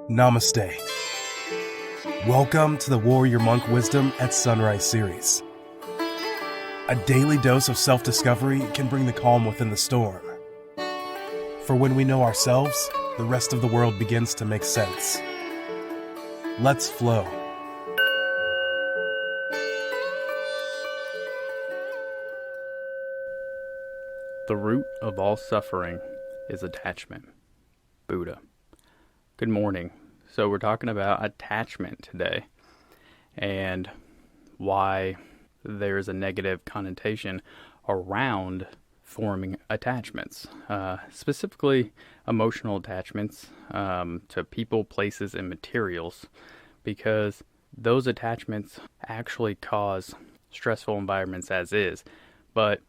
Namaste. Welcome to the Warrior Monk Wisdom at Sunrise series. A daily dose of self-discovery can bring the calm within the storm. For when we know ourselves, the rest of the world begins to make sense. Let's flow. The root of all suffering is attachment. Buddha. Good morning. So we're talking about attachment today and why there's a negative connotation around forming attachments, specifically emotional attachments to people, places, and materials, because those attachments actually cause stressful environments as is. But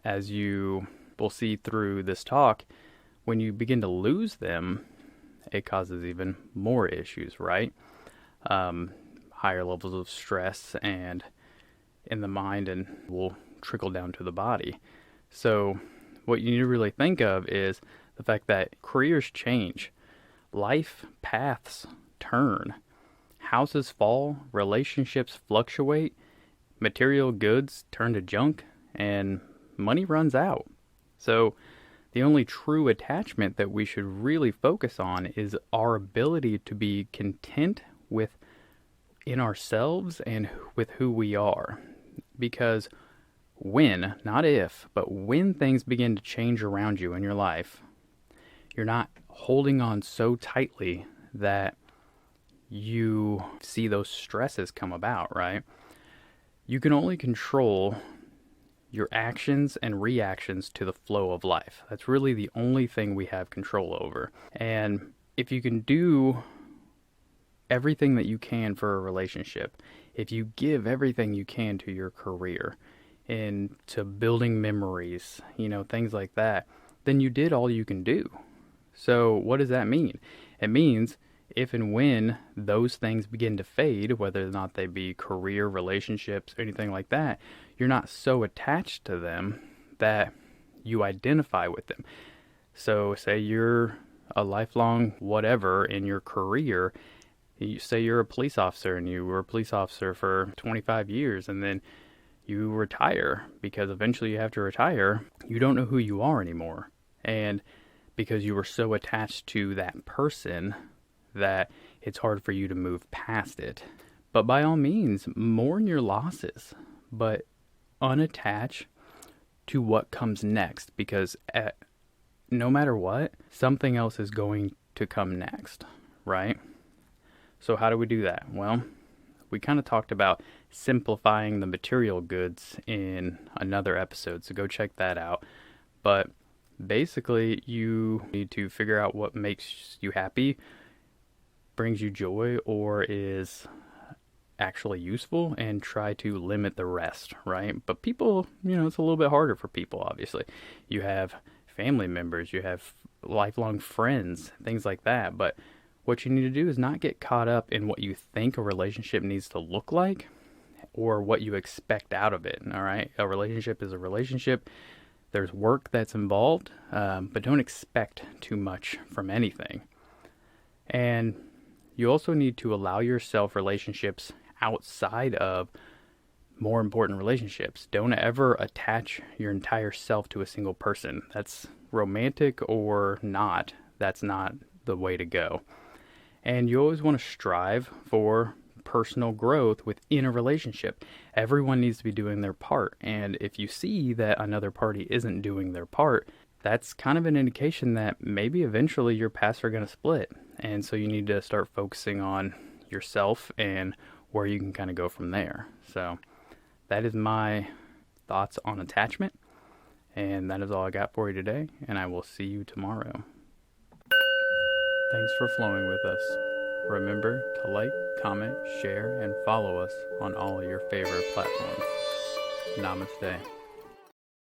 as you will see through this talk, when you begin to lose them, it causes even more issues, right? Higher levels of stress and in the mind and will trickle down to the body. So what you need to really think of is the fact that careers change, life paths turn, houses fall, relationships fluctuate, material goods turn to junk, and money runs out. So the only true attachment that we should really focus on is our ability to be content in ourselves and with who we are. Because when, not if, but when things begin to change around you in your life, you're not holding on so tightly that you see those stresses come about, right? You can only control your actions and reactions to the flow of life. That's really the only thing we have control over. And if you can do everything that you can for a relationship, if you give everything you can to your career and to building memories, things like that, then you did all you can do. So what does that mean? It means if and when those things begin to fade, whether or not they be career, relationships, anything like that, you're not so attached to them that you identify with them. So say you're a lifelong whatever in your career. You say you're a police officer and you were a police officer for 25 years and then you retire because eventually you have to retire. You don't know who you are anymore. And because you were so attached to that person that it's hard for you to move past it. But by all means, mourn your losses, but unattach to what comes next, because no matter what, something else is going to come next, right? So how do we do that? Well, we kind of talked about simplifying the material goods in another episode, so go check that out. But basically, you need to figure out what makes you happy, brings you joy, or is actually useful, and try to limit the rest, right? But people, it's a little bit harder for people, obviously. You have family members, you have lifelong friends, things like that. But what you need to do is not get caught up in what you think a relationship needs to look like or what you expect out of it, all right? A relationship is a relationship. There's work that's involved, but don't expect too much from anything. And you also need to allow yourself relationships outside of more important relationships. Don't ever attach your entire self to a single person. That's romantic or not. That's not the way to go. And you always want to strive for personal growth within a relationship. Everyone needs to be doing their part. And if you see that another party isn't doing their part, that's kind of an indication that maybe eventually your paths are going to split. And so you need to start focusing on yourself and where you can kind of go from there. So that is my thoughts on attachment. And that is all I got for you today. And I will see you tomorrow. Thanks for flowing with us. Remember to like, comment, share, and follow us on all your favorite platforms. Namaste.